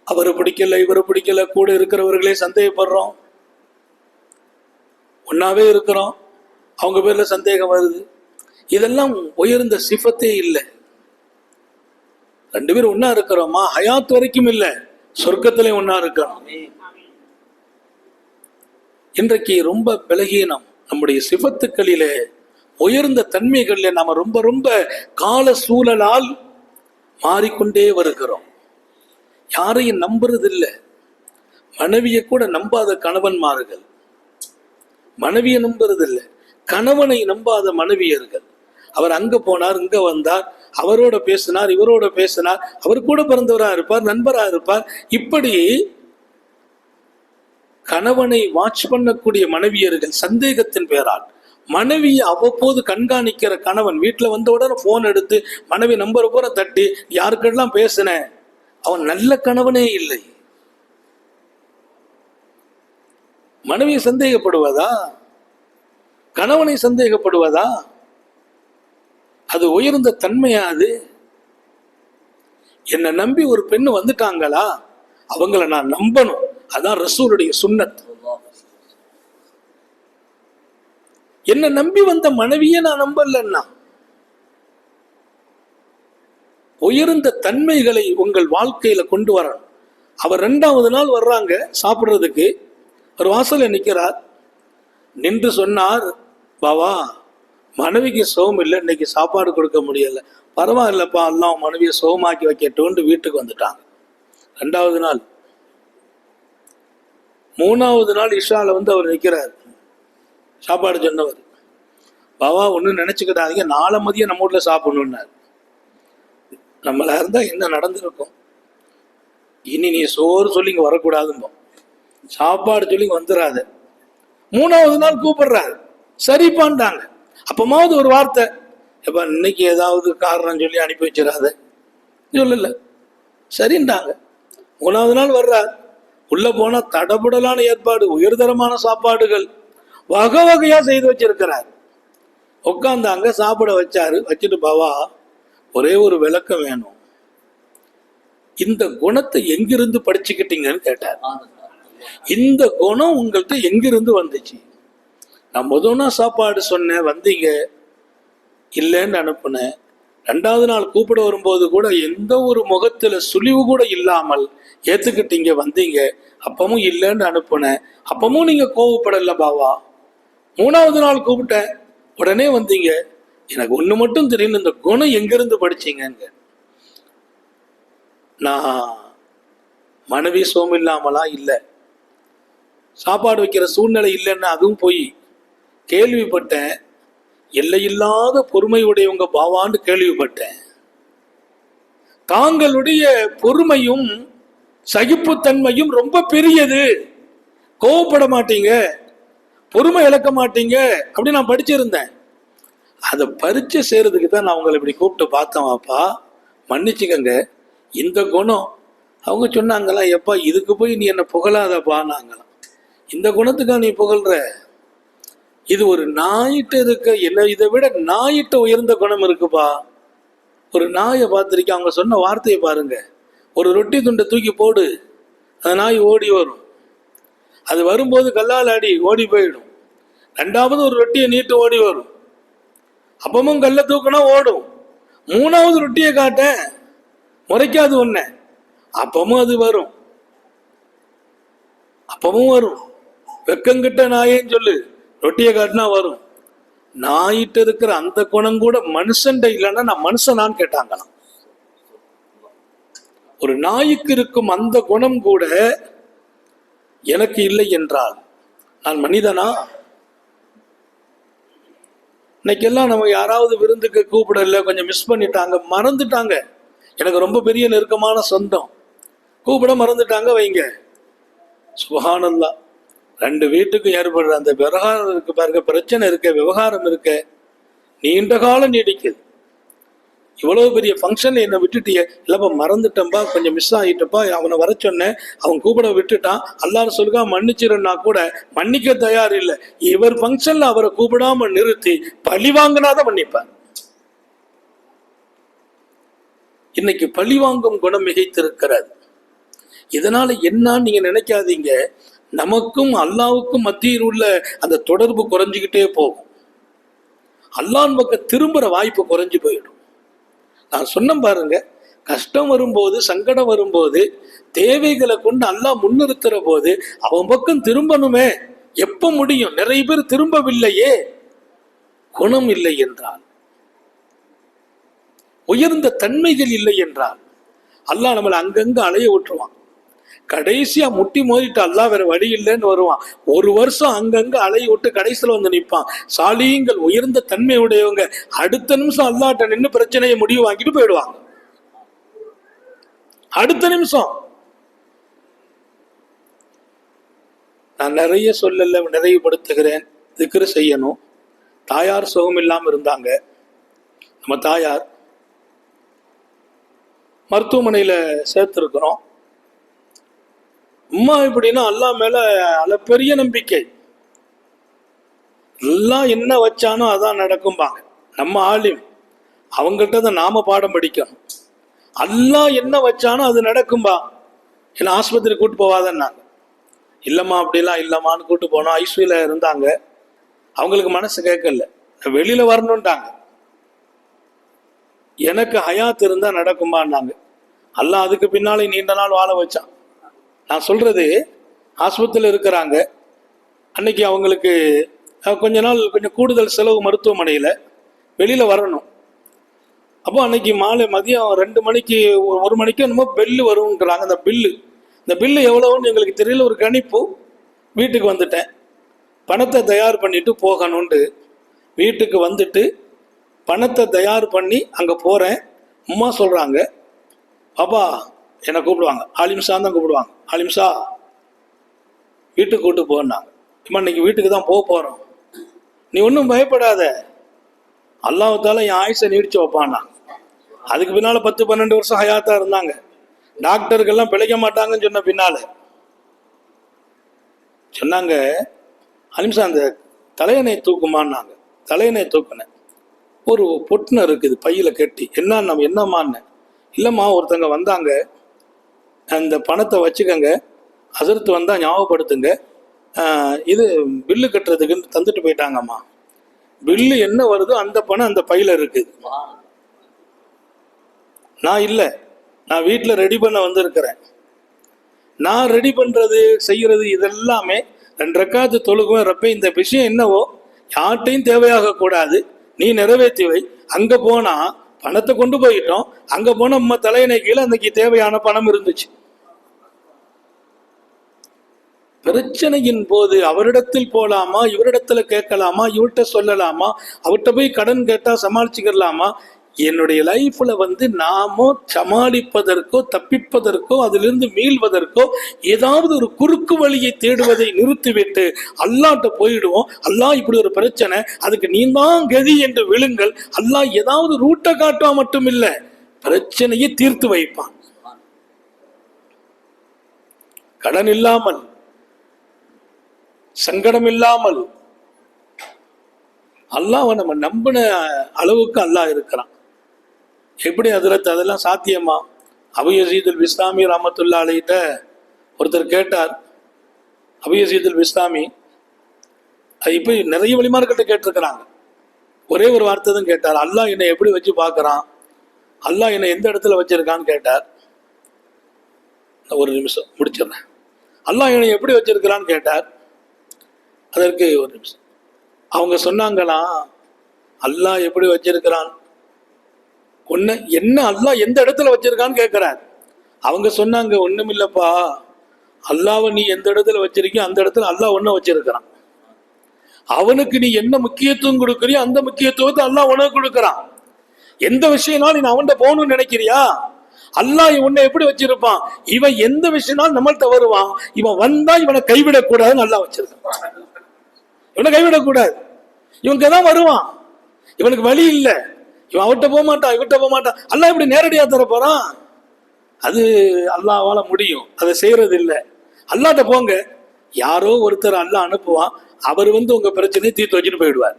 அவரை பிடிக்கல இவரை பிடிக்கல, கூட இருக்கிறவர்களே சந்தேகப்படுறோம், ஒன்னாவே இருக்கிறோம், அவங்க பேர்ல சந்தேகம் வருது. இதெல்லாம் உயர்ந்த சிஃபத்தே இல்லை. 2 பேரும் ஒன்னா இருக்கிறோமா, ஹயாத் வரைக்கும் இல்லை, சொர்க்கத்திலே ஒன்னா இருக்கிறோம். இன்றைக்கு ரொம்ப பலகீனம். நம்முடைய சிஃபத்துக்களிலே உயர்ந்த தன்மைகளிலே நாம ரொம்ப ரொம்ப கால சூழலால் மாறிக்கொண்டே வருகிறோம். யாரையும் நம்புறது இல்லை. மனைவியை கூட நம்பாத கணவன்மார்கள், மனைவியை நம்புறது இல்லை. கணவனை நம்பாத மனைவியர்கள். அவர் அங்க போனார், இங்க வந்தார், அவரோட பேசினார், இவரோட பேசினார், அவர் கூட பிறந்தவரா இருப்பார், நண்பரா இருப்பார். இப்படி கணவனை வாட்ச் பண்ணக்கூடிய மனைவியர்கள் சந்தேகத்தின் பேரால் மனைவியை அவ்வப்போது கண்காணிக்கிற கணவன் வீட்டுல வந்த உடனே போன் எடுத்து மனைவி நம்பரை பூரா தட்டி யாருக்கெல்லாம் பேசின, அவன் நல்ல கணவனே இல்லை. மனைவியை சந்தேகப்படுவதா, கணவனை சந்தேகப்படுவதா? அது உயர்ந்த தன்மையா? அது என்னை நம்பி ஒரு பெண்ணு வந்துட்டாங்களா, அவங்கள நான் நம்பணும். அதான் ரசூலுடைய சுன்னத். என்ன நம்பி வந்த மனைவியை நான் நம்பலன்னா, உயர்ந்த தன்மைகளை உங்கள் வாழ்க்கையில கொண்டு வரணும். அவர் 2வது நாள் வர்றாங்க சாப்பிடுறதுக்கு. ஒரு வாசல்ல நிற்கிறார். நின்று சொன்னார், பாவா மனைவிக்கு சோகம் இல்லை, இன்னைக்கு சாப்பாடு கொடுக்க முடியல. பரவாயில்லப்பா, எல்லாம் மனைவியை சோகமாக்கி வைக்கட்டும்னு வீட்டுக்கு வந்துட்டாங்க. 2வது நாள். 3வது நாள் இஷால வந்து அவர் நிற்கிறார். சாப்பாடு சொன்னவர், பாவா ஒன்றும் நினைச்சுக்கிட்டாதீங்க, நாளை மதியம் நம்ம வீட்டில் சாப்பிடணுன்னார். நம்மளா இருந்தா என்ன நடந்திருக்கும்? இனி நீ சோறு சொல்லி இங்க வரக்கூடாதும்போ, சாப்பாடு சொல்லி வந்துடாத. 3வது நாள் கூப்பிடுறாரு, சரிப்பான்ட்டாங்க. அப்பமாவது ஒரு வார்த்தை, எப்ப இன்னைக்கு ஏதாவது காரணம் சொல்லி அனுப்பி வச்சிடாத சொல்லல, சரின்ட்டாங்க. 3வது நாள் வர்றார். உள்ள போனா தடபுடலான ஏற்பாடு, உயர்தரமான சாப்பாடுகள் வகை வகையா செய்து வச்சிருக்கிறார். உட்காந்தாங்க, சாப்பிட வச்சாரு. வச்சுட்டு, பாவா ஒரே ஒரு விளக்கம் வேணும், இந்த குணத்தை எங்கிருந்து படிச்சுக்கிட்டீங்கன்னு கேட்டார். இந்த குணம் உங்கள்கிட்ட எங்கிருந்து வந்துச்சு? நான் முதல்னா சாப்பாடு சொன்னேன், வந்தீங்க, இல்லைன்னு அனுப்புனேன். 2வது நாள் கூப்பிட வரும்போது கூட எந்த ஒரு முகத்துல சுழிவு கூட இல்லாமல் ஏத்துக்கிட்டீங்க, வந்தீங்க. அப்பமும் இல்லைன்னு அனுப்புனேன், அப்பமும் நீங்க கோவப்படல பாவா. 3வது நாள் கூப்பிட்டேன், உடனே வந்தீங்க. எனக்கு ஒண்ணு மட்டும் தெரியும், இந்த குணம் எங்கிருந்து படிச்சீங்க? நான் மனைவி சோம் இல்லாமலாம் இல்லை, சாப்பாடு வைக்கிற சூழ்நிலை இல்லைன்னு அதுவும் போய் கேள்விப்பட்டேன். எல்லையில்லாத பொறுமை உடையவங்க பாவான்னு கேள்விப்பட்டேன். தாங்களுடைய பொறுமையும் சகிப்புத்தன்மையும் ரொம்ப பெரியது, கோவப்பட மாட்டீங்க, பொறுமை இழக்க மாட்டீங்க அப்படின்னு நான் படிச்சிருந்தேன். அதை பரீட்சை செய்யறதுக்கு தான் நான் உங்களை இப்படி கூப்பிட்டு பார்த்தேன். வாப்பா மன்னிச்சுக்கங்க, இந்த குணம். அவங்க சொன்னாங்களாம், எப்பா இதுக்கு போய் நீ என்ன புகழாதப்பா நாங்களாம். இந்த குணத்துக்கா நீ புகழ்ற? இது ஒரு நாயிட்ட இருக்க, என்ன இதை விட நாயிட்ட உயர்ந்த குணம் இருக்குப்பா. ஒரு நாயை பார்த்துருக்கேன், அவங்க சொன்ன வார்த்தையை பாருங்க. ஒரு ரொட்டி துண்டை தூக்கி போடு, அந்த நாய் ஓடி வரும். அது வரும்போது கல்லால் அடி, ஓடி போயிடும். 2வது ஒரு ரொட்டியை நீட்டு ஓடி வரும், அப்பமும் கல்லை தூக்கினா ஓடும். 3வது ரொட்டியை காட்ட முறைக்காது ஒன்ன, அப்பமும் அது வரும், அப்பமும் வரும். வெக்கங்கிட்ட நாயேன்னு சொல்லு, ரொட்டியை காட்டினா வரும். நாயிட்டு இருக்கிற அந்த குணம் கூட மனுஷன்ட இல்லைன்னா நான் மனுஷனான்னு கேட்டாங்களாம். ஒரு நாய்க்கு இருக்கும் அந்த குணம் கூட எனக்கு இல்லை என்றால் நான் மனிதனா? இன்னைக்கெல்லாம் நம்ம யாராவது விருந்துக்கு கூப்பிடல, கொஞ்சம் மிஸ் பண்ணிட்டாங்க, மறந்துட்டாங்க. எனக்கு ரொம்ப பெரிய நெருக்கமான சொந்தம், கூப்பிட மறந்துட்டாங்க வைங்க, சுப்ஹானல்லாஹ். 2 வீட்டுக்கும் ஏற்படுற அந்த விவகாரம் இருக்கு பாருங்க, பிரச்சனை இருக்க, விவகாரம் இருக்க, நீண்ட காலம் நீடிக்குது. இவ்வளவு பெரிய ஃபங்க்ஷன்ல என்னை விட்டுட்டிய, இல்லப்பா மறந்துட்டேன்பா, கொஞ்சம் மிஸ் ஆகிட்டப்பா, அவனை வர சொன்னேன், அவன் கூப்பிட விட்டுட்டான், அல்லாஹ் சொல்லுகா மன்னிச்சிருன்னா கூட மன்னிக்க தயார் இல்லை. இவர் ஃபங்க்ஷன்ல அவரை கூப்பிடாம நிறுத்தி பழி வாங்கினாதான் மன்னிப்பார். இன்னைக்கு பழி வாங்கும் குணம் மிகைத்திருக்கிறது. இதனால என்னன்னு நீங்க நினைக்காதீங்க, நமக்கும் அல்லாவுக்கும் மத்தியில் உள்ள அந்த தொடர்பு குறைஞ்சிக்கிட்டே போகும். அல்லாஹ் பக்கம் திரும்புற வாய்ப்பு குறைஞ்சு போயிடும். நான் சொன்ன பாருங்க, கஷ்டம் வரும்போது, சங்கடம் வரும்போது, தேவைகளை கொண்டு அல்லாஹ் முன்னிறுத்துற போது அவன் பக்கம் திரும்பணுமே. எப்ப முடியும்? நிறைய பேர் திரும்பவில்லையே. குணம் இல்லை என்றால், உயர்ந்த தன்மைகள் இல்லை என்றால் அல்லாஹ் நம்மளை அங்கங்க அலைய விட்டுருவான். கடைசியா முட்டி மோதிட்டு அல்லாஹ் வேற வழி இல்லைன்னு வருவான். 1 வருஷம் அங்கங்க அலைய விட்டு கடைசியில வந்து நிற்பான். சாலிகள் உயர்ந்த தன்மை உடையவங்க அடுத்த நிமிஷம் அல்லாஹ்ட்ட நின்று பிரச்சனையை முடிவு வாங்கிட்டு போயிடுவாங்க. அடுத்த நிமிஷம். நான் நிறைய சொல்லல, நிறைவுபடுத்துகிறேன். திக்ரு செய்யணும். தாயார் சுகம் இல்லாம இருந்தாங்க. நம்ம தாயார் மருத்துவமனையில சேர்த்திருக்கிறோம். அம்மா எப்படின்னா அல்லாஹ் மேல பெரிய நம்பிக்கை. எல்லாம் என்ன வச்சானோ அதான் நடக்கும்பாங்க. நம்ம ஆலிம், அவங்கள்ட்ட தான் நாம பாடம் படிக்கணும். அல்லாஹ் என்ன வச்சானோ அது நடக்கும்பா. என்ன ஆஸ்பத்திரி கூட்டு போவாதன்னாங்க. இல்லம்மா அப்படிலாம் இல்லம்மான்னு கூட்டு போனோம். ஐசியூல இருந்தாங்க. அவங்களுக்கு மனசு கேட்கல, வெளியில வரணும்ட்டாங்க. எனக்கு ஹயாத் இருந்தா நடக்குமான்னாங்க. அல்லாஹ் அதுக்கு பின்னாலே நீண்ட நாள் வாழ வச்சான். நான் சொல்றது, ஆஸ்பத்திரியில் இருக்கிறாங்க. அன்னைக்கு அவங்களுக்கு கொஞ்ச நாள் கொஞ்சம் கூடுதல் செலவு மருத்துவமனையில், வெளியில் வரணும். அப்போ அன்னைக்கு மாலை மதியம் 2 மணிக்கு 1 மணிக்கு என்னமோ பில்லு வருங்கிறாங்க. இந்த பில்லு எவ்வளோன்னு எங்களுக்கு தெரியல. ஒரு கணிப்பு. வீட்டுக்கு வந்துட்டேன். பணத்தை தயார் பண்ணிட்டு போகணுன்ட்டு வீட்டுக்கு வந்துட்டு பணத்தை தயார் பண்ணி அங்கே போகிறேன். அம்மா சொல்கிறாங்க, பாப்பா என்னை கூப்பிடுவாங்க, ஆலிம்சா தான் கூப்பிடுவாங்க. ஆலிம்சா வீட்டுக்கு கூப்பிட்டு போனாங்க. இம்மா இன்னைக்கு வீட்டுக்கு தான் போகிறோம், நீ ஒன்றும் பயப்படாத, அல்லாஹ்தால என் ஆயுசை நீடிச்சு வைப்பான்னாங்க. அதுக்கு பின்னால் 10-12 வருஷம் ஹயாத்தா இருந்தாங்க. டாக்டருக்கெல்லாம் பிழைக்க மாட்டாங்கன்னு சொன்ன பின்னால சொன்னாங்க, அலிம்சா அந்த தலையணை தூக்குமான்னாங்க. தலையணை தூக்குனேன். ஒரு பொட்டுன இருக்குது பையில கட்டி. என்னம்மான்னு. இல்லைம்மா ஒருத்தங்க வந்தாங்க, அந்த பணத்தை வச்சுக்கோங்க, அசர்த்து வந்தால் ஞாபகப்படுத்துங்க, இது பில்லு கட்டுறதுக்குன்னு தந்துட்டு போயிட்டாங்கம்மா. பில்லு என்ன வருதோ அந்த பணம் அந்த பையில இருக்குது. நான் இல்லை, நான் வீட்டில் ரெடி பண்ண வந்திருக்கிறேன். நான் ரெடி பண்ணுறது செய்கிறது இதெல்லாமே 2 ரக்காத்து தொழுகுவேன். ரப்பே, இந்த விஷயம் என்னவோ யார்ட்டையும் தேவையாக கூடாது, நீ நிறைவேற்றி வை. அங்கே போனால் பணத்தை கொண்டு போயிட்டோம், அங்கே போனால் நம்ம தலையணை கீழே அன்னைக்கு தேவையான பணம் இருந்துச்சு. பிரச்சனையின் போது அவரிடத்தில் போலாமா, இவரிடத்துல கேட்கலாமா, இவர்கிட்ட சொல்லலாமா, அவர்கிட்ட போய் கடன் கேட்டா சமாளிச்சுக்கலாமா? என்னுடைய லைஃப்ல நாமோ சமாளிப்பதற்கோ தப்பிப்பதற்கோ அதிலிருந்து மீள்வதற்கோ ஏதாவது ஒரு குறுக்கு வழியை தேடுவதை நிறுத்திவிட்டு அல்லாஹ்ட்ட போயிடுவோம். அல்லாஹ் இப்படி ஒரு பிரச்சனை, அதுக்கு நீ தான் கதி என்று விழுங்கள். அல்லாஹ் ஏதாவது ரூட்டை காட்டுவா மட்டும் இல்லை, பிரச்சனையை தீர்த்து வைப்பான். கடன் இல்லாமல், சங்கடம் இல்லாமல் அல்லாஹ் நம்ம நம்பின அளவுக்கு அல்லாஹ் இருக்கிறான். எப்படி ஹஜ்ரத் அதெல்லாம் சாத்தியமா? அபூ யஸீத் அல் பிஸ்தாமி ரஹ்மத்துல்லாஹி அலைஹிட்ட ஒருத்தர் கேட்டார். அபூ யஸீத் அல் பிஸ்தாமி இப்போ நிறைய வழிமார்கிட்ட கேட்டிருக்கிறாங்க. ஒரே ஒரு வார்த்தை தான் கேட்டார். அல்லாஹ் என்னை எப்படி வச்சு பார்க்குறான், அல்லாஹ் என்னை எந்த இடத்துல வச்சிருக்கான்னு கேட்டார். ஒரு நிமிஷம் முடிச்சிடுறேன். அல்லாஹ் என்னை எப்படி வச்சிருக்கிறான்னு கேட்டார். அதற்கு ஒரு நிமிஷம். அவங்க சொன்னாங்களாம், அல்லாஹ் எப்படி வச்சிருக்கிறான், ஒன்று என்ன அல்லாஹ் எந்த இடத்துல வச்சிருக்கான்னு கேட்குறார். அவங்க சொன்னாங்க, ஒன்றும் இல்லைப்பா, அல்லாவை நீ எந்த இடத்துல வச்சிருக்கியோ அந்த இடத்துல அல்லாஹ் ஒன்றை வச்சிருக்கிறான். அவனுக்கு நீ என்ன முக்கியத்துவம் கொடுக்குறியோ அந்த முக்கியத்துவத்தை அல்லாஹ் உனக்கு கொடுக்குறான். எந்த விஷயம்னாலும் நீ அவன்கிட்ட போகணும்னு நினைக்கிறியா, அல்லாஹ் உன்னை எப்படி வச்சிருப்பான், இவன் எந்த விஷயம்னாலும் நம்மள்கிட்ட வருவான், இவன் வந்தா இவனை கைவிடக்கூடாதுன்னு அல்லாஹ் வச்சிருக்கான். இவனை கைவிடக்கூடாது, இவனுக்கு தான் வருவான், இவனுக்கு வழி இல்லை, இவன் அவர்கிட்ட போக மாட்டான், இவர்கிட்ட போக மாட்டான். அல்லாஹ் இப்படி நேரடியாக தர போறான், அது அல்லாஹ்வால முடியும், அதை செய்யறது இல்லை. அல்லாஹ்ட்ட போங்க, யாரோ ஒருத்தர் அல்லாஹ் அனுப்புவான், அவர் உங்க பிரச்சனையை தீர்த்து வச்சுட்டு போயிடுவார்.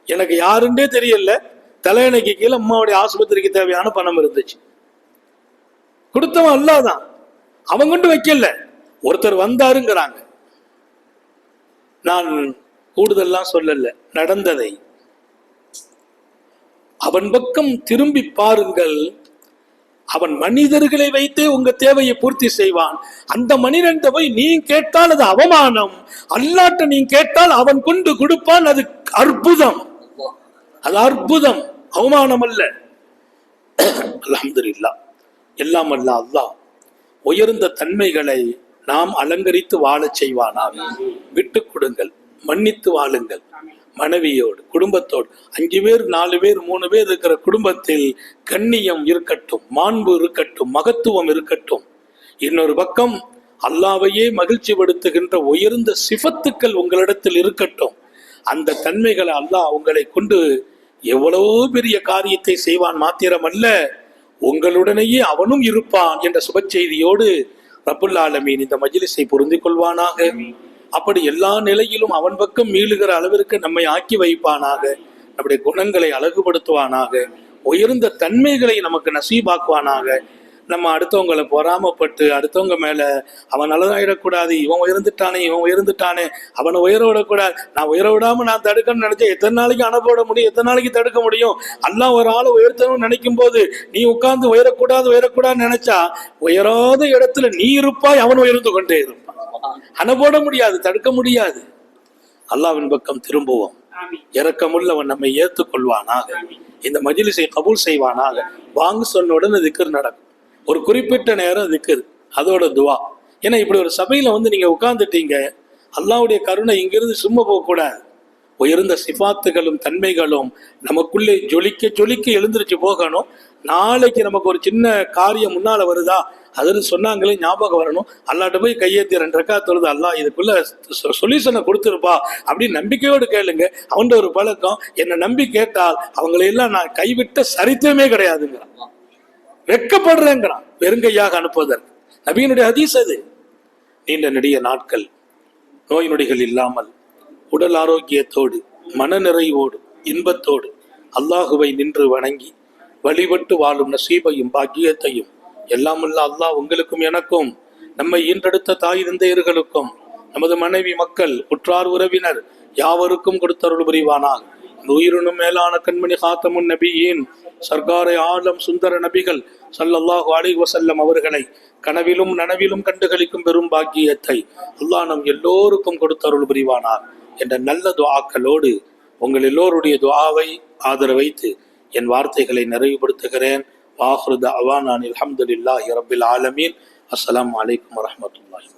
எனக்கு யாருன்னே தெரியல, தலையணைக்கு கீழே அம்மாவுடைய ஆஸ்பத்திரிக்கு தேவையான பணம் இருந்துச்சு, கொடுத்தவன் அல்லாஹ் தான், அவன் கொண்டு வைக்கல, ஒருத்தர் வந்தாருங்கிறாங்க. நான் கூடுதல்லாம் சொல்லல, நடந்ததை. அவன் பக்கம் திரும்பி பாருங்கள், அவன் மனிதர்களை வைத்தே உங்க தேவையை பூர்த்தி செய்வான். அந்த மனிதன் போய் நீ கேட்டால் அது அவமானம், அல்லாஹ்ட்ட நீ கேட்டால் அவன் கொண்டு கொடுப்பான், அது அற்புதம், அது அற்புதம், அவமானம் அல்ல. அல்ஹம்துலில்லாஹ், எல்லாம் அல்ல அல்லாஹ் உயர்ந்த தன்மைகளை நாம் அலங்கரித்து வாழச் செய்வானாக. விட்டு கொடுங்கள், மன்னித்து வாழுங்கள், மனைவியோடு குடும்பத்தோடு 5 பேர் 4 பேர் 3 பேர் இருக்கிற குடும்பத்தில் கண்ணியம் இருக்கட்டும், மாண்பு இருக்கட்டும், மகத்துவம் இருக்கட்டும். இன்னொரு பக்கம் அல்லாஹ்வையே மகிழ்ச்சி படுத்துகின்ற உயர்ந்த சிஃபத்துக்கள் உங்களிடத்தில் இருக்கட்டும். அந்த தன்மைகளை அல்லாஹ் உங்களை கொண்டு எவ்வளவோ பெரிய காரியத்தை செய்வான். மாத்திரமல்ல, உங்களுடனேயே அவனும் இருப்பான் என்ற சுப செய்தியோடு ரப்புல் ஆலமீன் இந்த மஜ்லிஸை பொருந்திக் கொள்வானாக. அப்படி எல்லா நிலையிலும் அவன் பக்கம் மீளுகிற அளவிற்கு நம்மை ஆக்கி வைப்பானாக. நம்முடைய குணங்களை அழகுபடுத்துவானாக, உயர்ந்த தன்மைகளை நமக்கு நசீபாக்குவானாக. நம்ம அடுத்தவங்களை பொறாமப்பட்டு அடுத்தவங்க மேல அவன் நல்லதாயிடக்கூடாது, இவன் உயர்ந்துட்டானே இவன் உயர்ந்துட்டானே, அவனை உயர விடக்கூடாது, நான் உயர விடாம நான் தடுக்கணும்னு நினைச்சேன், எத்தனை நாளைக்கு அனுப்ப முடியும், எத்தனை நாளைக்கு தடுக்க முடியும்? அல்லாஹ் ஒரு ஆளை உயர்த்தணும்னு நினைக்கும் போது நீ உட்கார்ந்து உயரக்கூடாதுன்னு நினைச்சா உயராத இடத்துல நீ இருப்பாய், அவன் உயர்ந்து கொண்டே இருப்பான். அனுப்ப முடியாது, தடுக்க முடியாது. அல்லாஹ்வின் பக்கம் திரும்புவோம். இரக்கமுள்ளவன் நம்மை ஏற்றுக்கொள்வானாக, இந்த மஜ்லிஸை கபூல் செய்வானாக. வாங்க சொன்ன உடனே திக்ர் நடக்கும், ஒரு குறிப்பிட்ட நேரம் திக்ர், அதோட துவா. ஏன்னா இப்படி ஒரு சபையில நீங்க உட்கார்ந்துட்டீங்க, அல்லாஹ்வுடைய கருணை இங்கிருந்து சும்மா போகக்கூடாது. உயர்ந்த சிஃபாத்துகளும் தன்மைகளும் நமக்குள்ளே ஜொலிக்க ஜொலிக்க எழுந்திருச்சு போகணும். நாளைக்கு நமக்கு ஒரு சின்ன காரியம் முன்னால வருதா, அதுன்னு சொன்னாங்களே ஞாபகம் வரணும். அல்லாட்ட போய் கையேற்றி 2 ரக்காத் தொழுது, அல்லாஹ் இதுக்குள்ள சொல்யூஷனை கொடுத்துருப்பா அப்படின்னு நம்பிக்கையோடு கேளுங்க. அவன்கிட்ட ஒரு பழக்கம், என்னை நம்பி கேட்டால் அவங்களையெல்லாம் நான் கைவிட்ட சரித்திரமே கிடையாதுங்கிறான், வெட்கப்படுறேங்கிறான் வெறுங்கையாக அனுப்புவதற்கு. நபியினுடைய ஹதீஸ் அது. நீண்ட நெடிய நாட்கள் நோய் நொடிகள் இல்லாமல் உடல் ஆரோக்கியத்தோடு மனநிறைவோடு இன்பத்தோடு அல்லாஹுவை நின்று வணங்கி வழிபட்டு வாழும் நசீபையும் பாக்கியத்தையும் எல்லாம் அல்ல அல்லாஹ் உங்களுக்கும் எனக்கும், நம்மை ஈன்றெடுத்த தாய் தந்தையர்களுக்கும், நமது மனைவி மக்கள் உற்றார் உறவினர் யாவருக்கும் கொடுத்தருள் புரிவானாக. இந்த உயிரினும் மேலான கண்மணி காத்தமுன் நபியின் சர்க்காரை ஆலம் சுந்தர நபிகள் ஸல்லல்லாஹு அலைஹி வஸல்லம் அவர்களை கனவிலும் நனவிலும் கண்டுகளிக்கும் பெரும் பாக்கியத்தை அல்லாஹ் நம் எல்லோருக்கும் கொடுத்தருள் புரிவானார் என்ற நல்ல துஆக்களோடு உங்கள் எல்லோருடைய துஆவை ஆதரவைத்து என் வார்த்தைகளை நிறைவுபடுத்துகிறேன். வாஹிரு தஅவானா அல்ஹம்துலில்லாஹி ரப்பில் ஆலமீன். அஸ்ஸலாமு அலைக்கும் வரஹ்மத்துல்லாஹி.